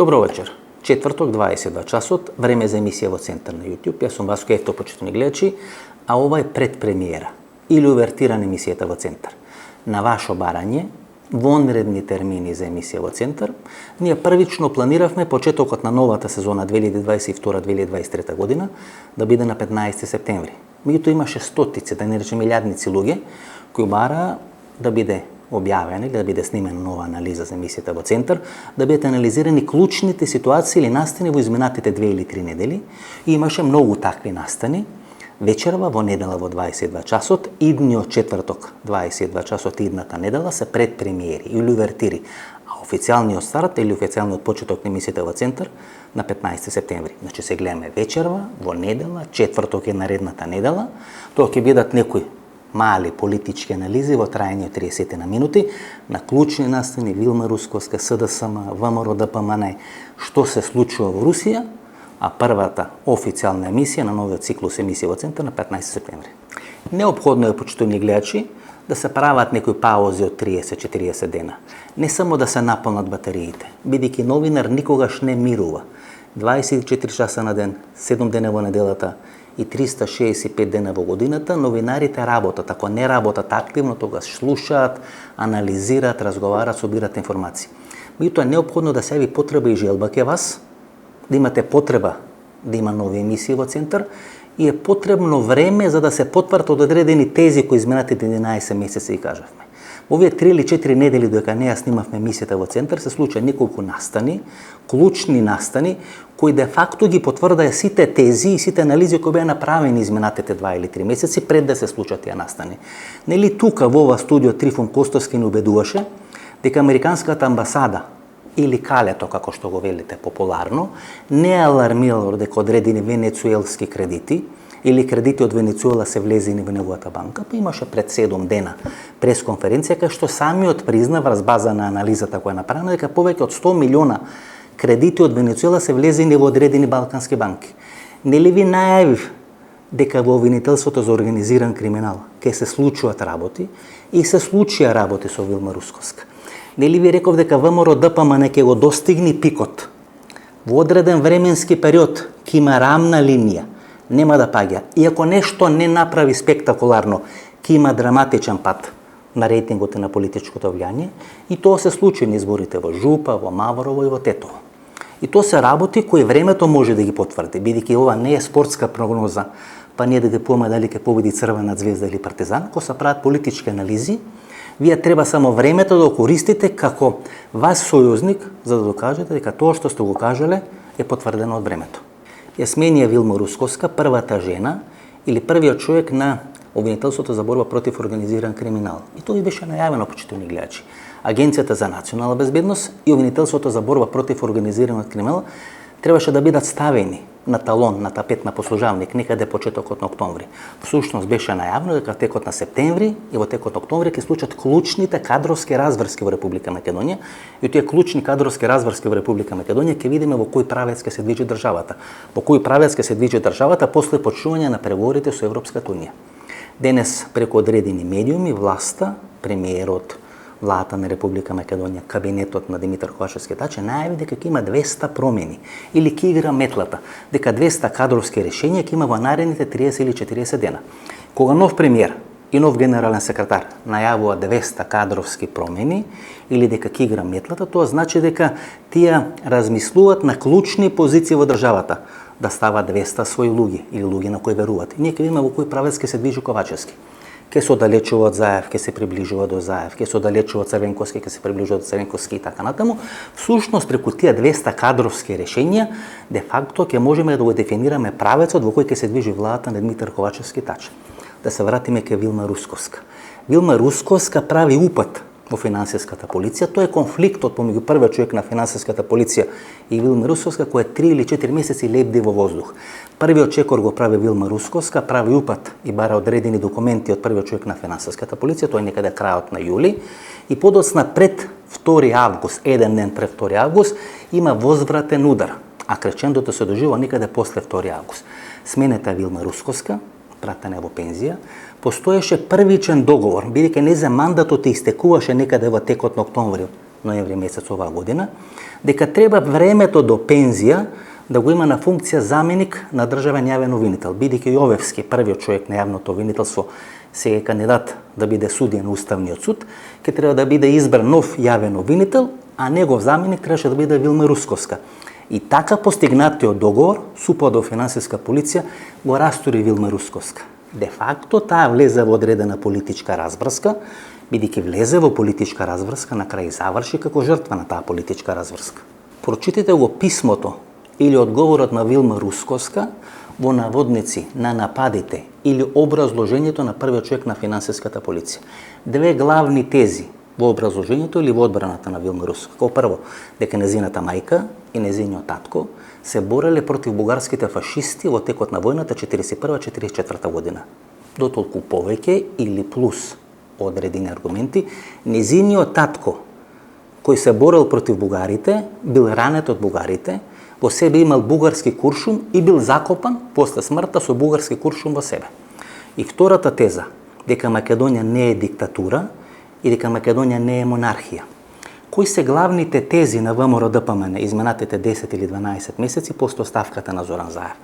Добро вечер. Четврток, 22 часот, време за емисија во Центар на YouTube. Јас сум Васко Ефто, почитувани гледачи, а ова е предпремиера или увертира на емисијата во Центар. На ваше барање, во онредни термини за емисија во Центар, ние првично планиравме почетокот на новата сезона 2022-2023 година да биде на 15 септември. Меѓутоа имаше стотици, да не речем илјадници луѓе, кои бараа да биде објавена или да биде снимена нова анализа за емисијата во Центар, да бидат анализирани клучните ситуации или настани во изминатите 2 или 3 недели. И имаше многу такви настани. Вечерва во недела во 22 часот, идниот четврток 22 часот идната недела се предпремиери или увертири, а официјалниот старт или официјалниот почеток на емисијата во Центар на 15 септември. Значи се гледаме вечерва, во недела, четврток е наредната недела, тоа ќе бидат некои мали политички анализи во трајање од 30 на минути на клучни настани Вилма Русковска, СДСМ, ВМРО ДПМН, што се случува во Русија, а првата официјална емисија на новиот циклус емисија во Центар на 15 септември. Неопходно е, почитувани гледачи, да се прават некои паузи од 30-40 дена. Не само да се наполнат батериите, бидејќи новинар никогаш не мирува. 24 часа на ден, 7 дена во неделата и 365 дена во годината, новинарите работат. Ако не работат активно, тогаш слушаат, анализираат, разговараат, собираат информации. Меѓутоа е неопходно да се јави потреба и желба ке вас, да имате потреба да има нови емисии во Центар и е потребно време за да се потврдат одредени тези кои изминатите 11 месеци ги кажавме. Во овие 3 или 4 недели додека не ја снимавме емисијата во Центар се случија неколку настани, клучни настани, кои де факто ги потврдаа сите тези и сите анализи кои беа направени изминатите 2 или 3 месеци пред да се случат тие настани. Нели тука во ова студио Трифон Костовски ни убедуваше дека американската амбасада или калето, како што го велите популарно, не алармирало дека одредени венецуелски кредити или кредити од Венецуела се влезени во неговата банка, па имаше пред 7 дена пресконференција кај што самиот призна врз база на анализата која е направена дека повеќе од 100 милиона кредити од Венецуела се влезени во одредени балкански банки. Нели ви најавив дека во обвинителството за организиран криминал ќе се случуваат работи и се случија работи со Вилма Русковска. Нели ви реков дека ВМРО ДПМН ќе го достигне пикот во одреден временски период, ќе има рамна линија, нема да паѓа. И ако нешто не направи спектакуларно, ќе има драматичен пат на рейтингот и на политичкото влијание, и тоа се случи на изборите во Жупа, во Маврово и во Тетово. И тоа се работи кои времето може да ги потврди, бидејќи ова не е спортска прогноза, па ние да ги поема дали ќе победи Црвена звезда или Партизан, кога се прават политички анализи, вие треба само времето да го користите како вас сојузник, за да докажете дека тоа што сте го кажале е потврдено од времето. Јасменија Вилма Русковска, првата жена или првиот човек на обвинителството за борба против организиран криминал. И тоа и беше најавено, почитувани гледачи. Агенцијата за национална безбедност и обвинителството за борба против организираниот криминал требаше да бидат ставени на талон, на тапет на послужавник некаде почетокот на октомври. Всушност беше најавно дека текот на септември и во текот на октомври ќе случат клучните кадровски разврски во Република Македонија, и тие клучни кадровски разврски во Република Македонија ќе видиме во кој правец ќе се движи државата. Во кој правец ќе се движи државата после почнување на преговорите со Европската унија. Денес преку одредени медиуми власта, премиерот, владата на Република Македонија, кабинетот на Димитар Ковачевски Таче најави дека ќе има 200 промени или ќе игра метлата, дека 200 кадровски решенија ќе има во наредните 30 или 40 дена. Кога нов премиер и нов генерален секретар најавува 200 кадровски промени или дека ќе игра метлата, тоа значи дека тие размислуваат на клучни позиции во државата, да става 200 своји луѓе или луѓе на кои веруваат. И ние ќе видиме во кој правец ќе се движи Ковачевски. Ке се оддалечува од Заев, ке се приближува до Заев, ке се оддалечува од Црвенковски, ке се приближува до Црвенковски и така натаму. Всушност, преку тие 200 кадровски решенија, де факто ќе можеме да го дефинираме правецот во кој ќе се движи владата на Димитар Ковачевски Таче. Да се вратиме ке Вилма Русковска. Вилма Русковска прави упат во финансиската полиција. Тоа е конфликтот помеѓу првиот човек на финансиската полиција и Вилма Русковска, која 3 или 4 месеци лебди во воздух. Првиот чекор го прави Вилма Русковска, прави упат и бара одредени документи од првиот човек на финансиската полиција, тоа е некаде крајот на јули, и подоцна пред 2 август, еден ден пред 2 август, има возвратен удар, а кречендото се дожива некаде после 2 август. Сменета Вилма Русковска, пратена во пензија, постоеше првичен договор, бидејќи нејзин мандатот истекуваше некаде во текот на октомври ноември месец оваа година, дека треба времето до пензија да го има на функција заменик на државен јавен обвинител, бидејќи Јовевски, првиот човек на јавното обвинителство, сега е кандидат да биде судија на Уставниот суд, ќе треба да биде избран нов јавен обвинител, а негов заменик требаше да биде Вилма Русковска. И така постигнатиот договор, СУПО до финансиска полиција, го растури Вилма Русковска. Де факто таа влезе во одредена политичка разврска, бидејќи влезе во политичка разврска, на крај заврши како жртва на таа политичка разврска. Прочитате го писмото или одговорот на Вилма Русковска во наводници на нападите или образложението на првиот човек на финансиската полиција. Две главни тези во образложението или во одбраната на Вилма Русковска. Како прво, дека незината мајка и незиниот татко се бореле против бугарските фашисти во текот на војната 41-44 година. Дотолку повеќе или плюс одредени аргументи, незиниот татко кој се борел против бугарите, бил ранет од бугарите, во себе имал бугарски куршум и бил закопан после смртта со бугарски куршум во себе. И втората теза, дека Македонија не е диктатура и дека Македонија не е монархија. Кои се главните тези на ВМРО-ДПМН изминатите 10 или 12 месеци после оставката на Зоран Заев?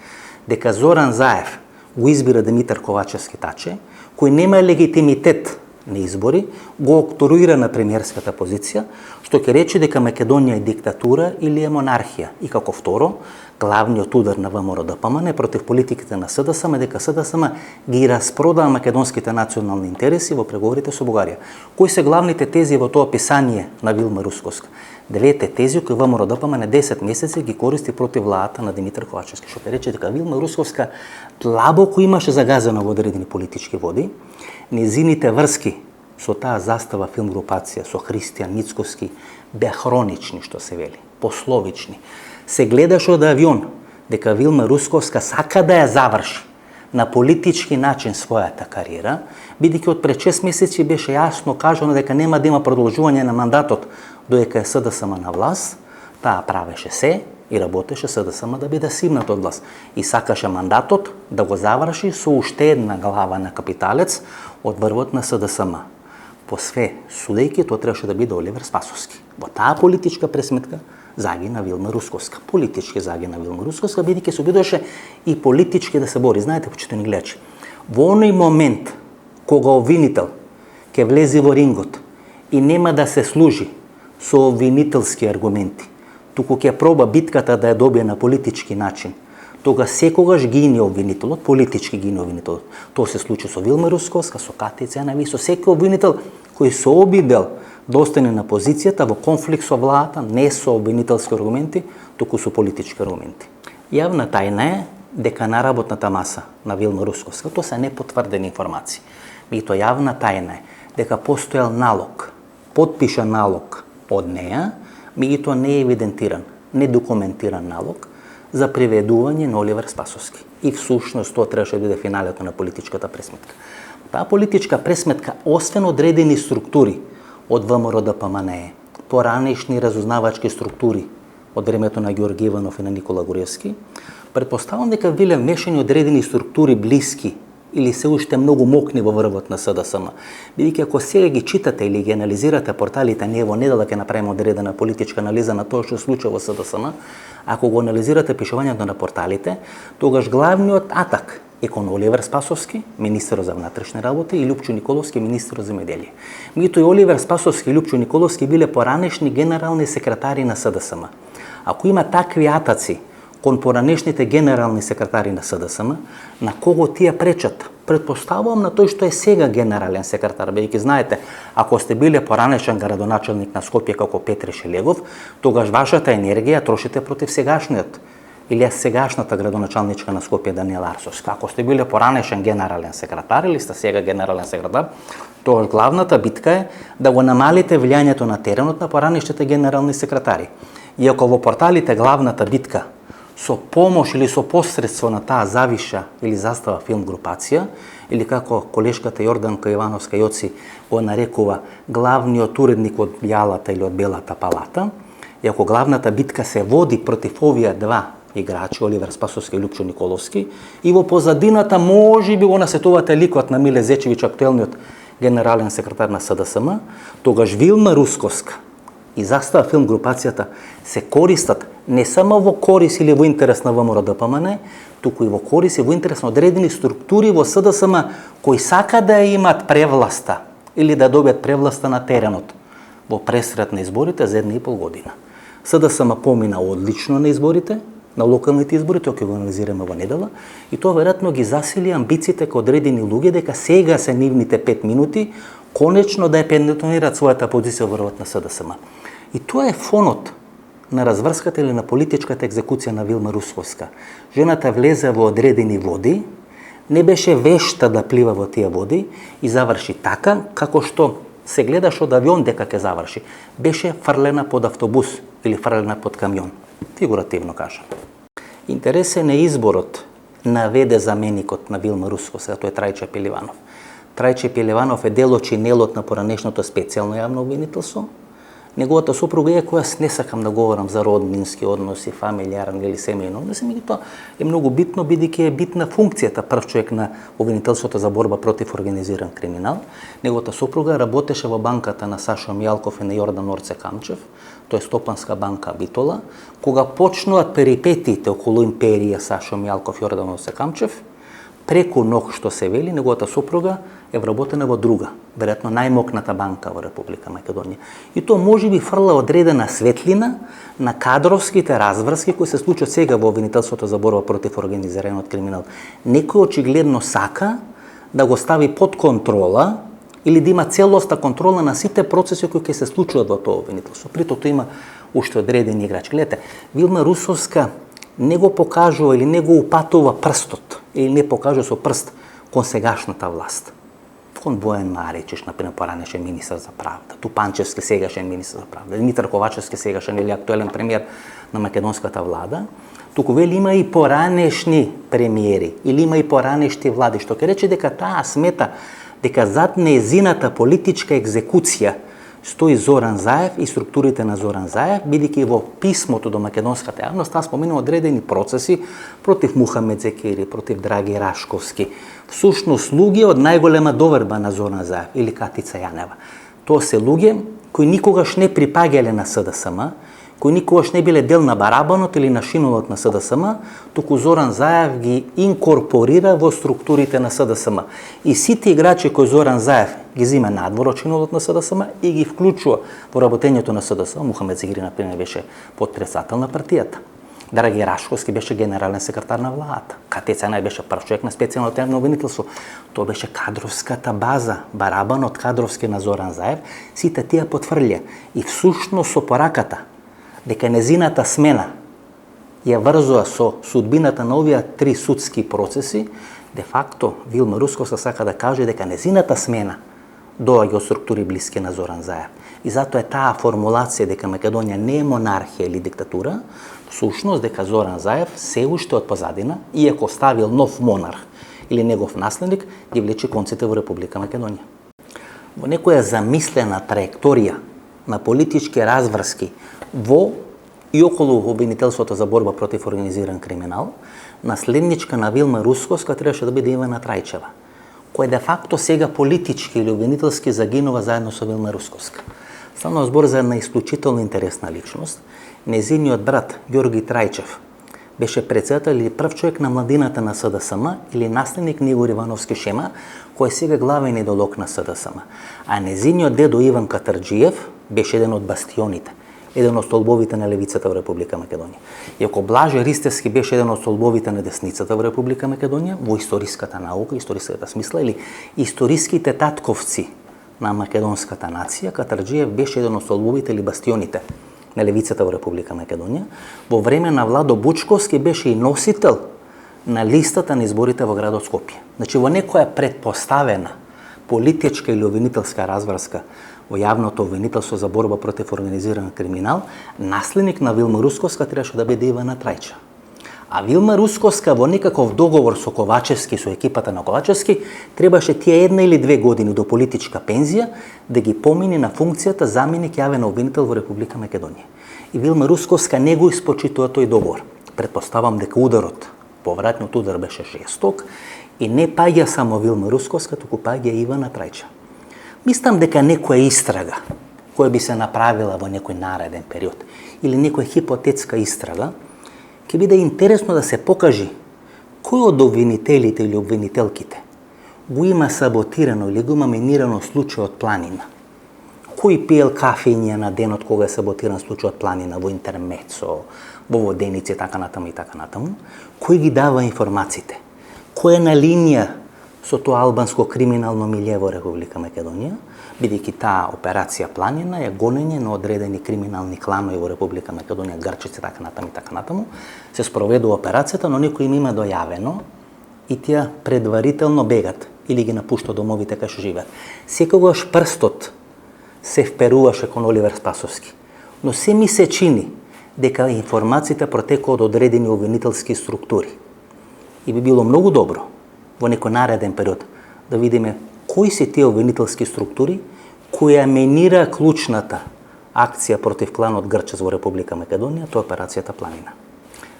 Дека Зоран Заев го избира Димитар Ковачевски Таче, кој нема легитимитет на избори, го окторуира на премиерската позиција, што ќе рече дека Македонија е диктатура или е монархија. И како второ, главниот удар на ВМРО-ДПМН е против политиките на СДСМ, дека СДСМ ги распродаа македонските национални интереси во преговорите со Бугарија. Кои се главните тези во тоа описание на Вилма Русковска? Двете тези кои ВМРО-ДПМН 10 месеци ги користи против владата на Димитар Ковачевски, што ќе рече дека Вилма Русковска длабоко имаше загазено во одредени политички води. Незините врски со таа застава филм групација, со Христијан Мицковски, беа хронични, што се вели, пословични. Се гледаше од авион дека Вилма Русковска сака да ја заврши на политички начин својата кариера, бидејќи од пред 6 месеци беше јасно кажано дека нема да има продолжување на мандатот додека е СДСМ на власт, таа правеше се и работеше СДСМ да биде симнат од власт. И сакаше мандатот да го заврши со уште една глава на капиталец од врвот на СДСМ. По све судејќи, тоа требаше да биде Оливер Спасовски. Во таа политичка пресметка загина Вилма Русковска. Политички загина Вилма Русковска, бидејќи се обидуваше и политички да се бори. Знаете, почитувани гледачи, во оној момент кога обвинител ќе влезе во рингот и нема да се служи со обвинителски аргументи, туку ќе проба битката да ја добие на политички начин, тога секогаш гине обвинителот, политички гине обвинителот. Тоа се случи со Вилма Русковска, со Катја Ценави, со секој обвинител кој се обидел да остане на позицијата во конфликт со владата, не со обвинителски аргументи, туку со политички аргументи. Јавна тајна е дека на работната маса на Вилма Русковска, тоа се непотврдени информации, меѓутоа јавна тајна е дека постоел налог, потпишан налог од неја, меѓутоа не е евидентиран, недокументиран налог за приведување на Оливер Спасовски. И всушност тоа требаше да биде финалето на политичката пресметка. Таа политичка пресметка, освен одредени структури од ВМРО-ДПМН, поранешни разузнавачки структури од времето на Георги Иванов и на Никола Груевски, предпоставам дека биле вмешани одредени структури блиски или се уште многу мокни во врвот на СДСМ. Бидејќи ако сега ги читате или ги анализирате порталите, ние во недела ќе направиме одредена политичка анализа на тоа што се случува во СДСМ, ако го анализирате пишувањето на порталите, тогаш главниот атак е кон Оливер Спасовски, министер за внатрешни работи, и Лјупчо Николовски, министер за земјоделие. Меѓутоа и Оливер Спасовски и Лјупчо Николовски биле поранешни генерални секретари на СДСМ. Ако има такви атаци кон поранешните генерални секретари на СДСМ, на кого тие пречат? Предпоставувам на тој што е сега генерален секретар, бидејќи знаете, ако сте биле поранешен градоначелник на Скопје како Петре Шелегов, тогаш вашата енергија трошите против сегашниот или сегашната градоначалничка на Скопје Даниела Арсовска. Ако сте биле поранешен генерален секретар или сте сега генерален секретар, тоа главната битка е да го намалите влијањето на теренот на поранешните генерални секретари. И ако во порталите главната битка со помош или со посредство на таа завиша или застава филм групација, или како колешката Јорданка Ивановска Јоци го нарекува главниот уредник од Бјалата или од Белата палата, и ако главната битка се води против овие два играчи, Оливер Спасовски и Лјупчо Николовски, и во позадината може би го насетувате ликот на Миле Зечевиќ, актуелниот генерален секретар на СДСМ, тогаш Вилма Русковска и застава филм групацијата се користат не само во корис или во интерес на ВМРО-ДПМН, туку и во корис и во интерес на одредени структури во СДСМ кои сака да имат превласта или да добијат превласта на теренот во пресрет на изборите за 1,5 година. СДСМ помина одлично на изборите, на локалните избори, тоа ќе го анализираме во недела, и тоа веројатно ги засили амбициите кај одредени луѓе дека сега се нивните 5 минути конечно да ја пенетонираат својата позиција во врвот на СДСМ. И тоа е фонот на разврската или на политичката екзекуција на Вилма Русковска. Жената влезе во одредени води, не беше вешта да плива во тие води и заврши така како што се гледаш од авион дека ќе заврши. Беше фрлена под автобус или фрлена под камион. Фигуративно кажам. Интересен е изборот на ВД заменикот на Вилма Русковска, тоа е Трајче Пеливанов. Трајче Пеливанов е дел од чинелот на поранешното специјално јавно обвинителство. Неговата сопруга, иако јас не сакам да говорам за роднински односи, фамилијарни или семејни односи, меѓутоа е многу битно бидејќи е битна функцијата прв човек на обвинителството за борба против организиран криминал. Неговата сопруга работеше во банката на Сашо Мијалков и на Јордан Орце Камчев, тоа е Стопанска банка Битола. Кога почнуваат перипетиите околу империја Сашо Мијалков и Јордан Орце Камчев, преку ног што се вели, неговата сопруга е вработена во друга, веројатно најмокната банка во Република Македонија. И тоа можеби фрла одредена светлина на кадровските разврски кои се случат сега во обвинителството за борба против организираниот криминал. Некој очигледно сака да го стави под контрола или да има целоста контрола на сите процеси кои ќе се случуваат во тоа обвинителство. При тоа има уште одредени играчи. Гледате, Вилма Русовска не го покажува или не го упатува прстот или не покажува со прст кон сегашната власт. Кон Бојан Маричич, например, поранешен министар за правда, Тупанчевски сегашен министар за правда, Димитар Ковачевски сегашен или актуелен премиер на македонската влада, туку вели има и поранешни премиери или има и поранешни влади, што ќе рече дека таа смета дека зад нејзината политичка екзекуција стои Зоран Заев и структурите на Зоран Заев, бидејќи во писмото до македонската јавност таа споминува одредени процеси против Мухамед Зекири, против Драги Рашковски. Всушност луѓе од најголема доверба на Зоран Заев или Катица Јанева. Тоа се луѓе кои никогаш не припаѓале на СДСМ, кои никогаш не биле дел на барабанот или на шиновот на СДСМ, туку Зоран Заев ги инкорпорира во структурите на СДСМ. И сите играчи кои Зоран Заев ги зима надвор од чиновот на СДСМ и ги вклучува во работењето на СДСМ. Мухамед Зекири, например, беше потпредседател на партијата. Драги Рашковски беше генерален секретар на владата. Катица Јанева беше прв човек на специјалното јавно обвинителство. Тоа беше кадровската база, барабанот кадровски на Зоран Заев. Сите тие потврдија. И всушност со пораката дека незината смена ја врзува со судбината на овие 3 судски процеси, де факто Вилма Русковска сака да каже дека незината смена доаѓа од структури блиски на Зоран Заев. И затоа е таа формулација дека Македонија не е монархија или диктатура, всушност дека Зоран Заев се уште од позадина, иако ставил нов монарх или негов наследник, ги влече конците во Република Македонија. Во некоја замислена траекторија на политички разврски во и околу обвинителството за борба против организиран криминал, наследничка на Вилма Русковска требаше да биде Ивана Трајчева, која де факто сега политички или обвинителски загинува заедно со Вилма Русковска. Станува збор за една исклучително интересна личност. Незиниот брат Ѓорги Трајчев беше председател или прв човек на младината на СДСМ или наследник на Игор Ивановски Шема, кој е сега главен идеолог на СДСМ. А незиниот дедо Иван Катарџиев беше еден од бастионите, еден од столбовите на левицата во Република Македонија. Иако Блаже Ристевски беше еден од столбовите на десницата во Република Македонија, во историската наука, историската смисла или историските татковци на македонската нација, Катарџиев беше еден од столбовите или бастионите на левицата во Република Македонија. Во време на Владо Бучковски беше и носител на листата на изборите во градот Скопје. Значи во некоја предпоставена политичка или обвинителска разврска во јавното обвинителство за борба против организиран криминал, наследник на Вилма Русковска требаше да биде Ивана Трајчева. А Вилма Русковска во некаков договор со Ковачевски, со екипата на Ковачевски, требаше тие 1 или 2 години до политичка пензија да ги помине на функцијата заменик јавен обвинител во Република Македонија. И Вилма Русковска не го испочитува тој договор. Претпоставам дека ударот, повратниот удар беше жесток и не паѓа само Вилма Русковска, туку паѓа Ивана Трајчева. Мислам дека некоја истрага која би се направила во некој нареден период или некоја хипотетска истрага, ќе биде интересно да се покажи кој од обвинителите или обвинителките го има саботирано или го има минирано случајот Планина. Кој пиел кафења на денот кога е саботиран случајот Планина во интермецо, во воденици и така натаму и така натаму, кој ги дава информациите, кој е на линија со тоа албанско криминално милје во Република Македонија, бидејќи таа операција Планина е гонење на одредени криминални кланови во Република Македонија, Грчици, така натаму, се спроведува операцијата, но некој им има дојавено и тие предварително бегат или ги напушта домовите кај што живеат. Секогаш прстот се вперуваше кон Оливер Спасовски, но се ми се чини дека информациите протекува од одредени обвинителски структури. И би било многу добро во некој нареден период да видиме кои се тие обвинителски структури кои менира клучната акција против кланот Грчес во Република Македонија, тоа операцијата Планина.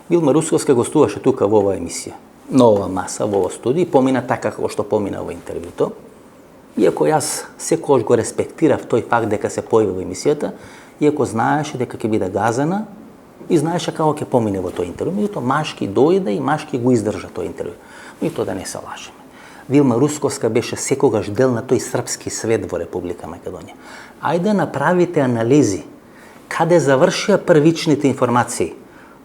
Вилма Русковска гостуваше тука во оваа емисија, на ова маса, во ова студија, и помина така како што помина во интервјуто. Иако јас секогаш го респектирав тој факт дека се појави во емисијата, иако знаеше дека ќе биде газена и знаеше како ќе помине во тој интервју, меѓутоа машки дојде и машки го издржа тој интервју. И тоа да не се лажеме. Вилма Русковска беше секогаш дел на тој српски свет во Република Македонија. Ајде направите анализи каде завршија првичните информации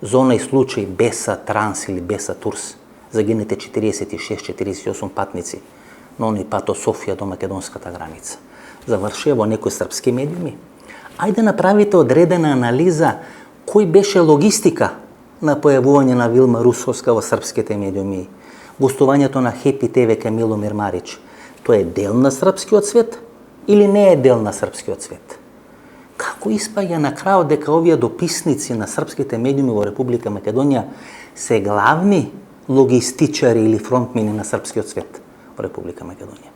за онај случај Беса Транс или Беса Турс, загинете 46-48 патници на оној пат од Софија до македонската граница. Завршија во некои српски медиуми. Ајде направите одредена анализа кој беше логистика на појавување на Вилма Русковска во српските медиуми. Гостувањето на Хепи ТВ кај Миломир Марич, тоа е дел на српскиот свет или не е дел на српскиот свет? Како испаѓа на крајот дека овие дописници на српските медиуми во Република Македонија се главни логистичари или фронтмени на српскиот свет во Република Македонија?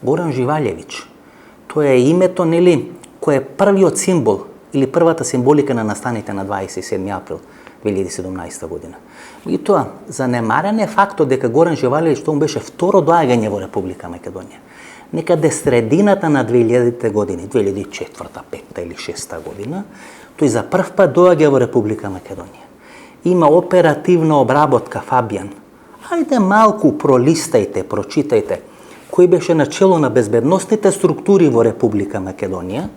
Горан Живалјевиќ, тоа е името, нели, кој е првиот символ или првата символика на настаните на 27 април 2017 година. И тоа, занемарен е фактот дека Горан Живалјевиќ тоа беше второ доаѓање во Република Македонија. Некаде средината на 2000-те години, 2004-та, 5-та или 6-та година, тој за прв пат доаѓа во Република Македонија. Има оперативна обработка Фабијан. Ајде малку пролистајте, прочитајте кој беше начело на безбедносните структури во Република Македонија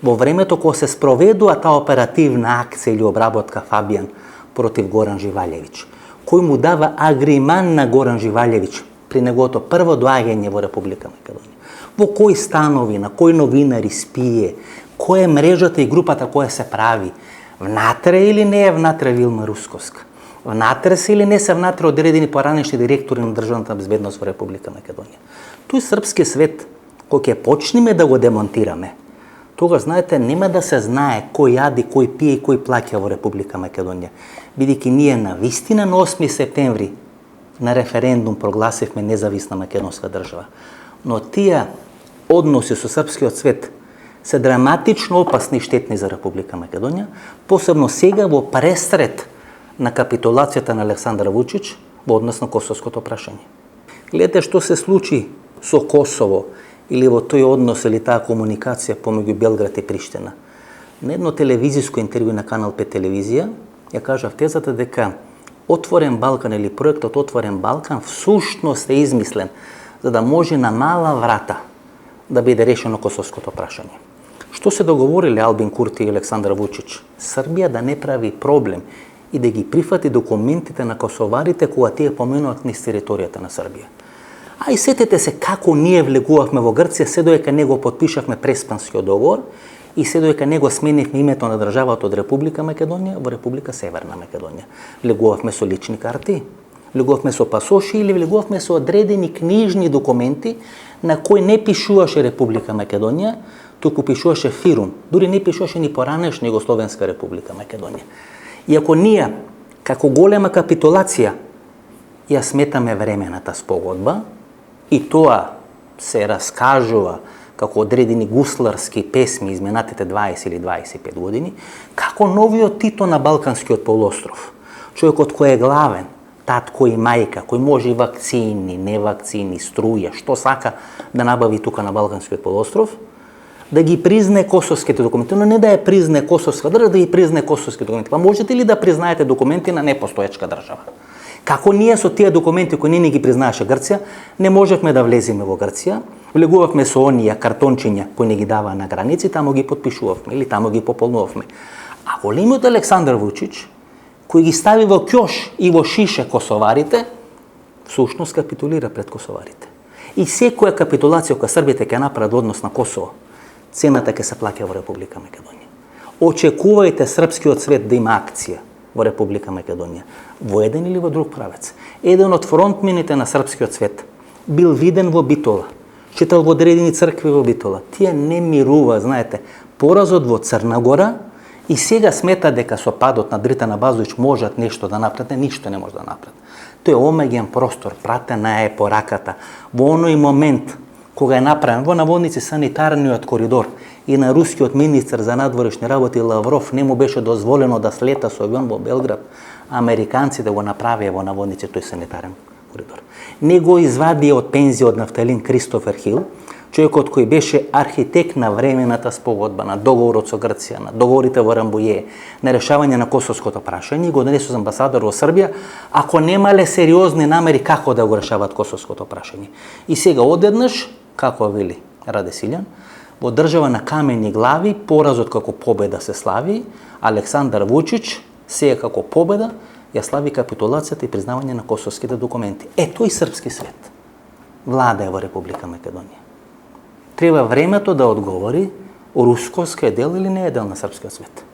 во времето кога се спроведува таа оперативна акција или обработка Фабијан против Горан Живалјевиќ, кој му дава агриман на Горан Живалјевиќ при неговото прво доаѓање во Република Македонија. Во кои станови, на кои новинари спие, која е мрежата и групата која се прави, внатре или не е внатре Вилма Русковска, внатре се или не се внатре одредени поранешни директори на државната безбедност во Република Македонија. Тој српски свет, кој ќе почнеме да го демонтираме, тогаш, знаете, нема да се знае кој јади, кој пие и кој плаќа во Република Македонија. Бидејќи ние на вистина на 8 септември на референдум прогласивме независна македонска држава. Но тие односи со српскиот свет се драматично опасни и штетни за Република Македонија, посебно сега во пресред на капитулацијата на Александар Вучич во однос на косовското прашање. Гледате што се случи со Косово или во тој однос или таа комуникација помеѓу Белград и Приштина. На едно телевизиско интервју на Канал 5 телевизија ја кажав тезата дека Отворен Балкан или проектот Отворен Балкан всушност е измислен за да може на мала врата да биде решено косовското прашање. Што се договориле Албин Курти и Александар Вучич? Србија да не прави проблем и да ги прифати документите на косоварите кога тие поменуваат низ територијата на Србија. А и сетете се како ние влегувавме во Грција, се доека не го потпишавме Преспанскиот договор и се доека не го сменивме името на државата од Република Македонија во Република Северна Македонија. Влегувавме со лични карти, влегувавме со пасоши или влегувавме со одредени книжни документи на кои не пишуваше Република Македонија, туку пишуваше Фирум, дури не пишуваше ни поранешна Југословенска Република Македонија. Иако ние, како голема капитулација, ја сметаме времената спогодба, и тоа се раскажува како одредени гусларски песми изминатите 20 или 25 години, како новиот Тито на Балканскиот полуостров. Човекот кој е главен, татко и мајка, кој може вакцини, невакцини, струја, што сака да набави тука на Балканскиот полуостров, да ги признае косовските документи, но не да ја признае косовска држава, да ги признае косовски документи. Па можете ли да признаете документи на непостоечка држава? Како ние со тие документи кои не ги признаеше Грција, не можевме да влеземе во Грција, влегувавме со оние картончиња кои не ги даваа на граници, тамо ги потпишувавме или тамо ги пополнувавме. А големиот Александар Вучич, кој ги стави во ќош и во шише косоварите, всушност капитулира пред косоварите. И секоја капитулација која србите ќе направат во однос на Косово, цената ќе се плаќа во Република Македонија. Очекувајте српскиот свет да има акција во Република Македонија, во еден или во друг правец. Еден од фронтмените на српскиот свет бил виден во Битола, читал во одредени цркви во Битола. Тие не мирува, знаете, поразот во Црна Гора и сега смета дека со падот на Дритана Базович можат нешто да направат, ништо не може да направат. Тој е омеген простор, пратена е пораката. Во оној момент кога е направен во наводници санитарниот коридор и на рускиот министер за надворешни работи Лавров не му беше дозволено да слета со авион во Белград, американците го направија во наводници тој санитарен коридор. Не го извадија од пензија од нафталин Кристофер Хил, човекот кој беше архитект на времената спогодба, на договорот со Грција, на договорите во Рамбује, на решавање на косовското прашање, го донесо за амбасадор во Србија, ако немале сериозни намери како да го решават косовското прашање. И сега одеднаш, како вели Раде Силјан, во држава на камени глави, поразот како победа се слави, Александар Вучич, сега како победа, ја слави капитулацијата и признавање на косовските документи. Тој српски свет владае во Република Македонија. Треба времето да одговори русковска е дел или не е дел на српскиот свет.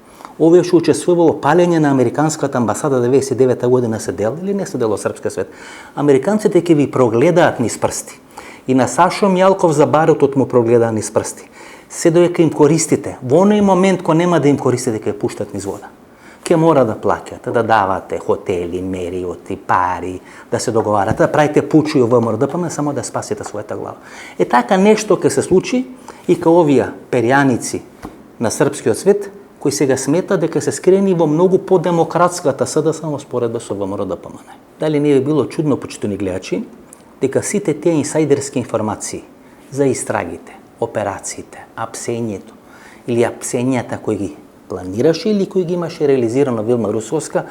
Овие што учествува во палење на американската амбасада 99 година се дел или не се дел во српскиот свет. Американците ќе ви прогледаат низ прсти. И на Сашо Мјалков за барутот му прогледаат низ прсти. Се доека им користите, во оној момент кој нема да им користите, ќе пуштат низ вода. Ке мора да плаќате, да давате хотели, мериоти, пари, да се договарате, да правите пучи во ВМРО-ДПМ само да спасите својата глава. Така нешто ќе се случи и кај овие перјаници на српскиот свет, кои сега смета дека се скрени во многу подемократската СДС во споредба со ВМРО-ДПМ. Дали не би било чудно, почитувани гледачи, дека сите тие инсайдерски информации за истрагите, операциите, апсењето или апсењата кои ги планираше или кој ги имаше реализирано Вилма Русковска,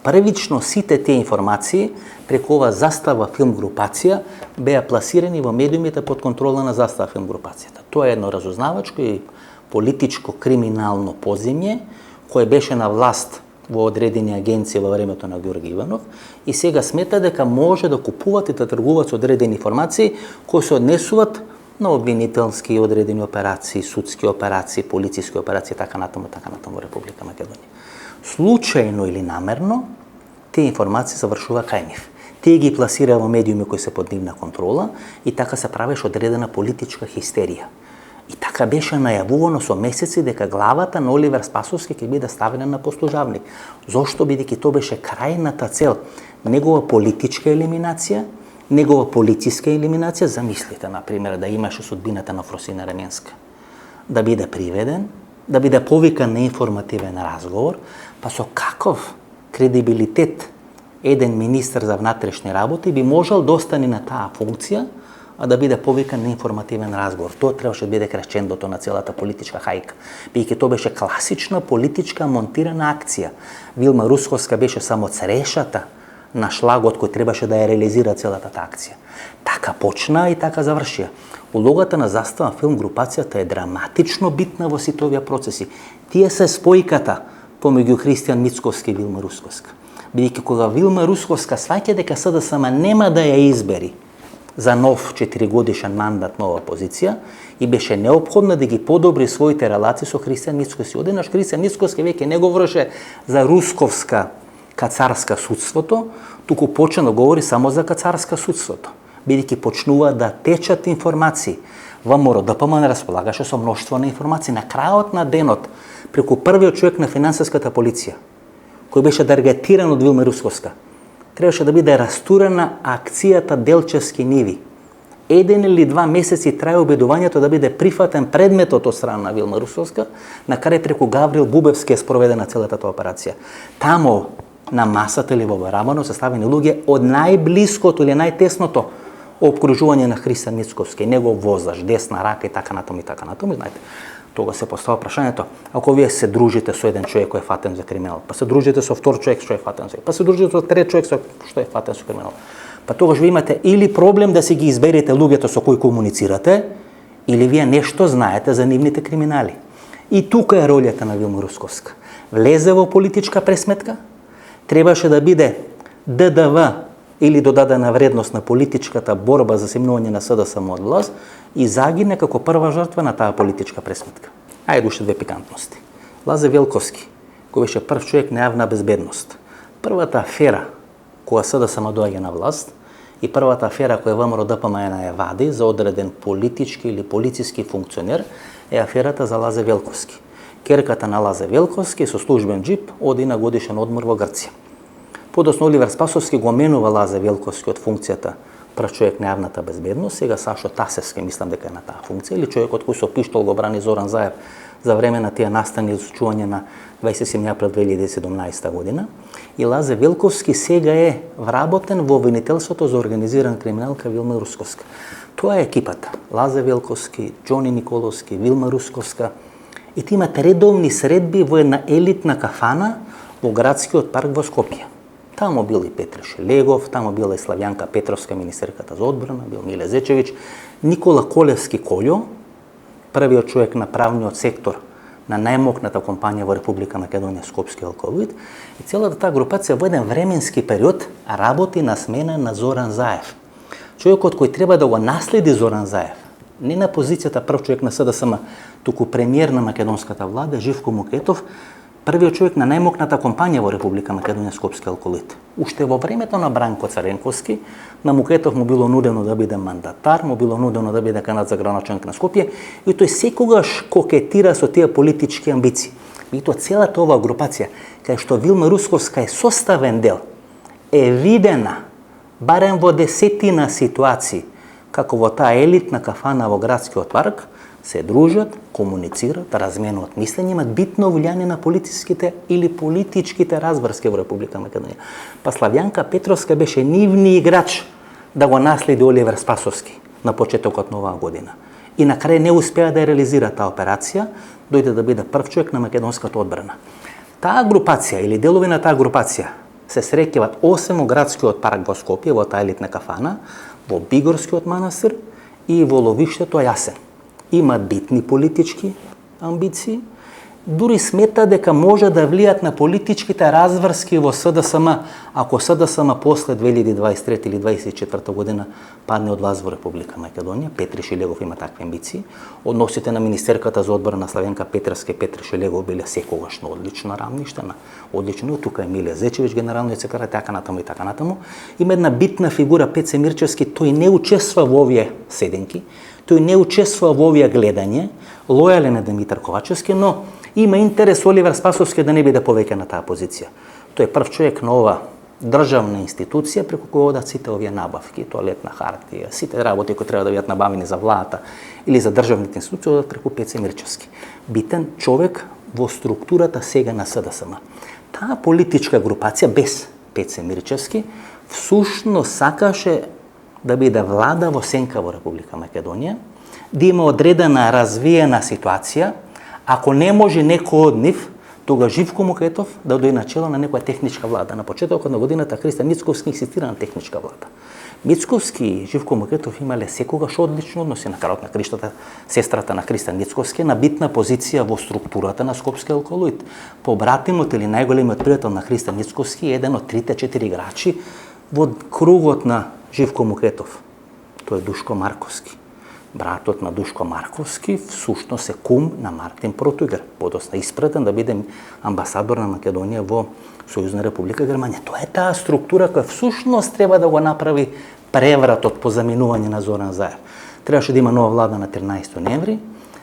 првично сите тие информации преку ова Застава филм групација беа пласирани во медиумите под контрола на Застава филм групацијата. Тоа е едно разузнавачко и политичко криминално поземје кое беше на власт во одредени агенции во времето на Ѓорги Иванов и сега смета дека може да купуваат и да тргуваат со одредени информации кои се однесуваат на обвинителски одредени операции, судски операции, полициски операции, така натаму во Република Македонија. Случајно или намерно, тие информации завршува кај нив. Тие ги пласира во медиуми кои се под нивна контрола и така се правеше одредена политичка хистерија. И така беше најавувано со месеци дека главата на Оливер Спасовски ќе биде ставена на послужавник. Зошто? Бидејќи тоа беше крајната цел, негова политичка елиминација, негова полициска елиминација. Замислите, например, да имаше судбината на Фросина Раменска. Да биде приведен, да биде повикан на информативен разговор, па со каков кредибилитет еден министер за внатрешни работи би можел да остане на таа функција, а да биде повикан на информативен разговор. Тоа требаше да биде крещендото на целата политичка хајка. Бидејќи тоа беше класична политичка монтирана акција. Вилма Русковска беше само црешата на шлагот кој требаше да ја реализира целата таа акција. Така почна и така завршија. Улогата на Застава филм групацијата е драматично битна во сите овие процеси. Тие се спојката помеѓу Христијан Мицковски и Вилма Русковска. Бидејќи кога Вилма Русковска сваќа дека СДСМ нема да ја избери за нов 4-годишен мандат нова позиција и беше неопходно да ги подобри своите релации со Христијан Мицковски. Одеднаш Христијан Мицковски веќе не говореше за русковска кацарска судството, туку почна да говори само за кацарска судството, бидејќи почнува да течат информации. ВМРО-ДПМ не располагаше со мноштво на информации. На крајот на денот, преку првиот човек на финансиската полиција, кој беше таргетиран од Вилма Русковска, требаше да биде растурена акцијата Делчевски ниви. 1 или 2 месеци трае обидувањето да биде прифатен предметот од страна на Вилма Русковска, на крај преку Гаврил Бубевски е спроведена целата таа операција. Тамо на масата или во барабано се ставени луѓе од најблиското или најтесното обкружување на Христијан Мицковски, негов возач, десна рака и така натаму, знаете. Тога се постава прашањето, ако вие се дружите со еден човек кој е фатен за криминал, па се дружите со втор човек што е фатен за, па се дружите со трет човек што е фатен со криминал, па тогаш ви имате или проблем да си ги изберете луѓето со кои комуницирате, или вие нешто знаете за нивните криминали. И тука е ролјата на Вилма Русковска. Влезе во политичка пресметка, требаше да биде ДДВ или додадена вредност на политичката борба за семнување на СДСМ од власт и загине како прва жртва на таа политичка пресметка. Ајде уште две пикантности. Лазе Велковски, кој беше прв човек на јавна безбедност. Првата афера која СДСМ доаѓа на власт и првата афера која ВМРО ДПМН ја вади за одреден политички или полициски функционер е аферата за Лазе Велковски. Керката на Лазе Велковски со службен джип оди на годишен одмор во Грција. Подоцна Оливер Спасовски го менува Лазе Велковски од функцијата прв човек на јавната безбедност, сега Сашо Тасевски мислам дека е на таа функција, или човекот кој со пиштол го брани Зоран Заев за време на тие настани изучување на 27 април 2017 година. И Лазе Велковски сега е вработен во обвинителството за организиран криминал кај Вилма Русковска. Тоа е екипата. Лазе Велковски, Џони Николовски, Вилма Русковска. И ти имате редовни средби во една елитна кафана во градскиот парк во Скопје. Тамо бил и Петре Шелегов, тамо била и Славјанка Петровска, министерката за одбрана, бил Миле Зечевиќ, Никола Колевски Колјо, првиот човек на правниот сектор на најмокната компанија во Република Македонија Скопски алкалоид, и целата таа групација во еден временски период работи на смена на Зоран Заев. Човекот кој треба да го наследи Зоран Заев, не на позицијата прв човек на СДСМ, туку премиер на македонската влада Живко Мукетов, првиот човек на најмокната компанија во Република Македонија Скопски алкалоид. Уште во времето на Бранко Царенковски, на Мукетов му било нудено да биде мандатар, му било нудено да биде кандидат за градоначалник на Скопје, и тој секогаш кокетира со тие политички амбиции. И тоа целата оваа групација, кај што Вилма Русковска е составен дел, е видена барем во десетина ситуации, како во таа елитна кафана во градскиот парк, се дружат, комуницират, разменуваат мислење, имат битно влијание на политичките или политичките разврски во Република Македонија. Па Славјанка Петровска беше нивни играч да го наследи Оливер Спасовски на почетокот на оваа година. И на крај не успеа да ја реализира таа операција, дојде да биде прв човек на македонската одбрана. Таа групација или делови на таа групација се среќават осем во градскиот парк во Скопје, во таа елитна кафана, во Бигорскиот манастир и во ловиштето Јасен. Имат битни политички амбиции, дури смета дека може да влијат на политичките разврски во СДСМ, ако СДСМ после 2023 или 2024 година падне од власт во Република Македонија. Петри Шелегов има такви амбиции. Односите на министерката за одбрана Славјанка Петровска и Петри Шелегов биле секогаш на одлично рамниште, на одлично, тука е Миле Зечевиќ, генералниот секретар, така натаму. Има една битна фигура Пеце Мирчевски, тој не учествува во овие седенки, тој не учествува во овие гледање, лојален е Димитар Ковачевски, но има интерес Оливер Спасовски да не биде повеќе на таа позиција. Тој е прв човек на ова државна институција преку која одат сите овие набавки, тоалетна хартија, сите работи кои треба да бидат набавени за владата или за државните институции одат преку Пеце Мирчевски. Битен човек во структурата сега на СДСМ. Таа политичка групација без Пеце Мирчевски всушност сакаше да биде влада во сенка во Република Македонија, да има одредена развиена ситуација, ако не може некој од нив, тога Живко Мукетов да дојде на чело на некоја техничка влада. На почетокот на годината Христијан Мицковски инсистира на техничка влада. Мицковски и Живко Мукетов имале секогаш одлични односи, на крајот на криштата сестрата на Христијан Мицковски на битна позиција во структурата на Скопски алкалоид. Побратимот или најголемиот пријател на Христијан Мицковски е еден од 3-4 играчи во кругот на Живко Мукетов. Тој е Душко Марковски. Братот на Душко Марковски всушност е кум на Мартин Протугер, подосна испратен да биде амбасадор на Македонија во Сојузна Република Германија. Тоа е таа структура која всушност треба да го направи превратот по заминување на Зоран Заев. Требаше да има нова влада на 13 ноември.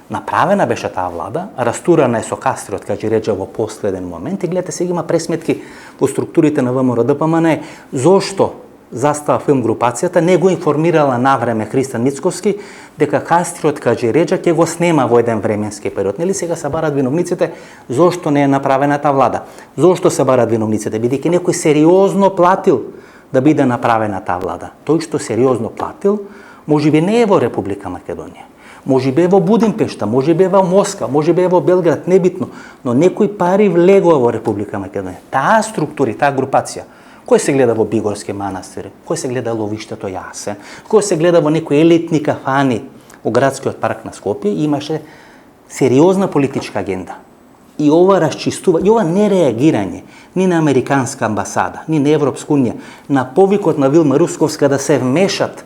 Направена беше таа влада, растурана е со Кастриот Каџиреџа во последен момент и гледате сега има пресметки во структурите на ВМРО ДПМН зошто застава филм групацијата, не го информирала навреме Христијан Мицковски дека Кастриот Каџиреџа ќе го снема во еден временски период. Нели сега се барат виновниците зошто не е направена таа влада? Зошто се барат виновниците? Бидејќи некој сериозно платил да биде направена таа влада. Тој што сериозно платил, можеби не е во Република Македонија, можеби е во Будимпешта, можеби е во Москва, можеби е во Белград, небитно, но некои пари влегува во Република Македонија. Таа структури, таа групација, кој се гледа во Бигорски манастир, кој се гледа ловиштето Јасе, кој се гледа во некои елитни кафани во градскиот парк на Скопје, имаше сериозна политичка агенда. И ова расчистува, и ова нереагирање ни на Американска амбасада, ни на Европска унија, на повикот на Вилма Русковска да се вмешат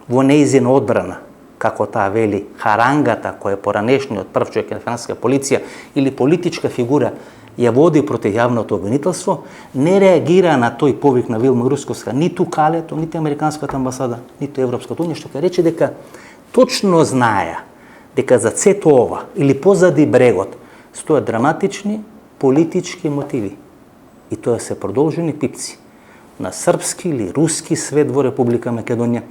во нејзина одбрана, како таа вели харангата која поранешниот прв човек на француска полиција или политичка фигура ја води против јавното обвинителство, не реагира на тој повик на Вилма Русковска, ниту Калето, ниту Американската амбасада, ниту Европската унија, што ќе рече дека точно знаеа дека за сето ова или позади брегот стојат драматични политички мотиви. И тоа се продолжени пипци на српски или руски свет во Република Македонија,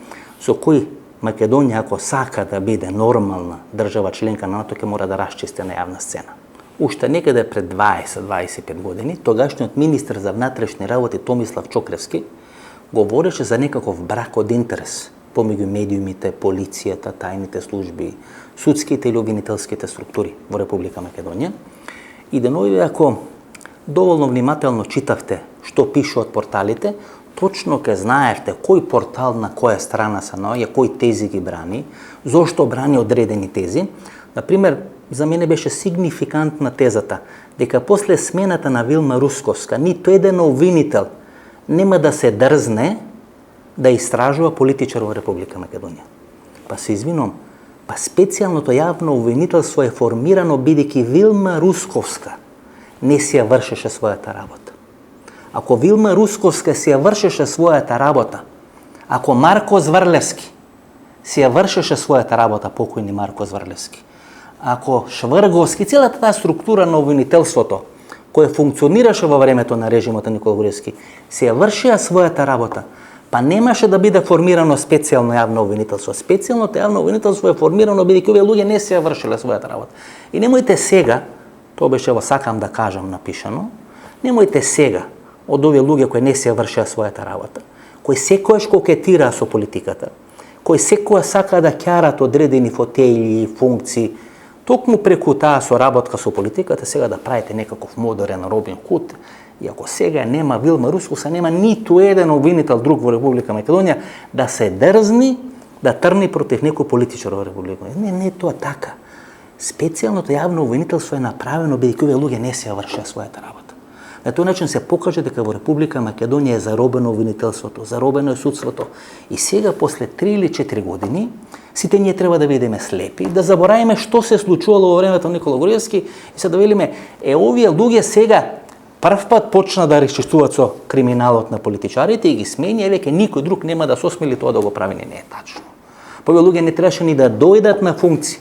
со кој Македонија, ако сака да биде нормална држава членка на НАТО, ќе мора да расчисти на јавна сцена. Уште некаде пред 20-25 години, тогашниот министр за внатрешни работи Томислав Чокревски говореше за некаков брак од интерес помеѓу медиумите, полицијата, тајните служби, судските или обвинителските структури во Република Македонија. И денови, ако доволно внимателно читавте што пишуваат порталите, точно ке знаевте кој портал на која страна се наоѓа, кој тези ги брани, зошто брани одредени тези. Например, за мене беше сигнификантна тезата дека после смената на Вилма Русковска ниту еден обвинител нема да се дрзне да истражува политичар во Република Македонија. Па се извинувам, па специјалното јавно обвинителство е формирано бидејќи Вилма Русковска не си ја вршеше својата работа. Ако Вилма Русковска си ја вршеше својата работа, ако Марко Зврлевски си ја вршеше својата работа, покојни Марко Зврлевски, ако Шврговски, целата таа структура на обвинителството, која функционираше во времето на режимот на Никола Груевски, си ја вршија својата работа, па немаше да биде формирано специјално јавно обвинителство. Специјалното јавно обвинителство е формирано бидејќи овие луѓе не си ја вршиле својата работа. И немојте сега, тоа беше во сакам да кажам напишано, немојте сега од овие луѓе кои не си ја вршија својата работа, кои секојаш кокетираа со политиката, кои секоја сака да ќарат одредени фотејли и функции, токму преку таа соработка со политиката, сега да правите некаков модерен Робин Худ. И ако сега нема Вилма Русковска, нема ниту еден обвинител друг во Република Македонија да се дрзни да трни против некој политичар во Република Македонија. Не тоа така. Специјалното јавно обвинителство е направено бидејќи овие луѓе не се ја вршеа својата работа. На тој начин се покаже дека во Република Македонија е заробено обвинителството, заробено е судството. И сега, после 3 или 4 години, сите ние треба да бидеме слепи, да заборавиме што се случувало во времето на Никола Груевски и се да велиме, овие луѓе сега прв пат почна да расчистуваат со криминалот на политичарите и ги смени, веќе никој друг нема да се осмели тоа да го прави. Не е тачно. Па овие луѓе не требаше ни да дојдат на функции,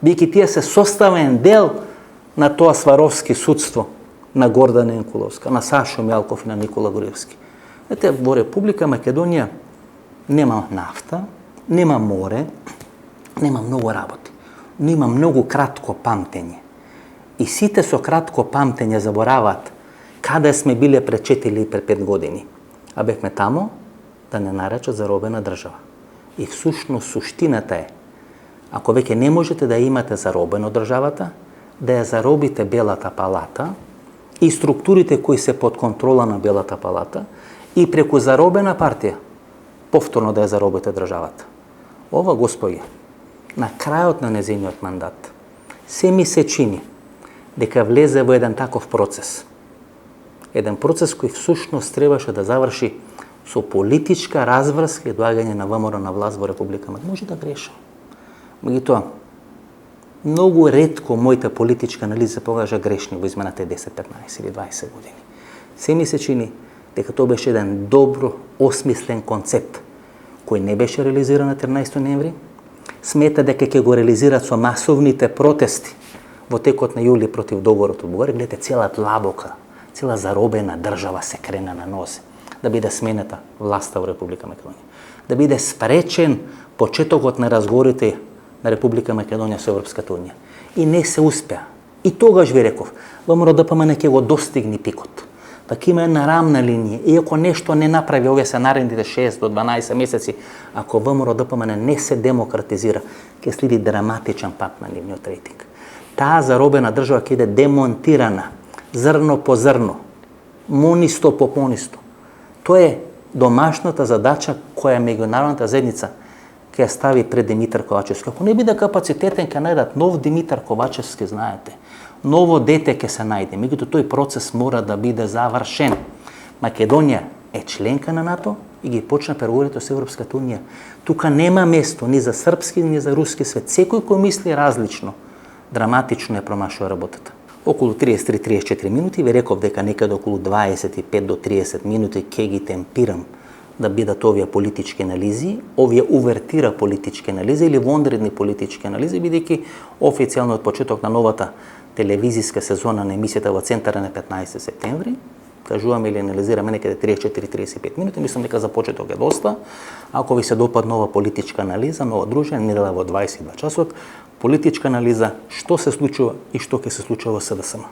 бидејќи тие се составен дел на тоа сваровски судство на Гордана Енкуловска, на Сашо Мјалков и на Никола Груевски. Ете, во Република Македонија нема нафта, нема море, нема многу работи, но има многу кратко памтење. И сите со кратко памтење забораваат каде сме биле пред 4 или пред 5 години. А бевме тамо да не наречат заробена држава. И всушност суштината е, ако веќе не можете да имате заробено државата, да ја заробите Белата палата и структурите кои се под контрола на Белата палата и преку заробена партија повторно да ја заробите државата. Ова, господи, на крајот на незиниот мандат, се ми се чини дека влезе во еден таков процес. Еден процес кој всушност требаше да заврши со политичка разврска и доаѓање на ВМРО на власт во Република Македонија. Може да грешам. Меѓутоа, многу ретко моите политички анализи се покажа грешни во изминалите 10, 15 или 20 години. Се ми се чини дека тоа беше еден добро осмислен концепт кој не беше реализиран на 13 ноември. Смета дека ќе го реализираат со масовните протести во текот на јули против договорот од Бугарија. Гледате, цела длабока, цела заробена држава се крена на нозе да биде сменета власта во Република Македонија, да биде спречен почетокот на разговорите на Република Македонија со Европската унија. И не се успеа. И тогаш ви реков, ВМРО ДПМН ќе го достигне пикот. Така има една рамна линија. И ако нешто не направи овие се наредните 6 до 12 месеци, ако ВМРО ДПМН не се демократизира, ќе следи драматичен пат на нивниот рейтинг. Таа заробена држава ќе иде демонтирана, зрно по зрно, монисто по монисто. Тоа е домашната задача која меѓународната заедница ќе стави пред Димитар Ковачевски. Ако не биде капацитетен, ќе најдат нов Димитар Ковачевски, знаете. Ново дете ќе се најде. Меѓутоа тој процес мора да биде завршен. Македонија е членка на НАТО и ги почна преговорите со Европската унија. Тука нема место ни за српски, ни за руски свет. Секој кој мисли различно, драматично е промашува работата. Околу 33-34 минути ви реков дека некаде околу 25 до 30 минути ќе ги темпирам да бидат овие политички анализи, овие увертира политички анализи или вонредни политички анализи, бидејќи официјално од почеток на новата телевизиска сезона на емисијата во центара на 15 септември, кажуваме или анализираме некаде 34-35 минути, мислам дека за почеток е доста. Ако ви се допадна нова политичка анализа, нова дружина, недела во 22 часот, политичка анализа, што се случува и што ќе се случува во СДСМ.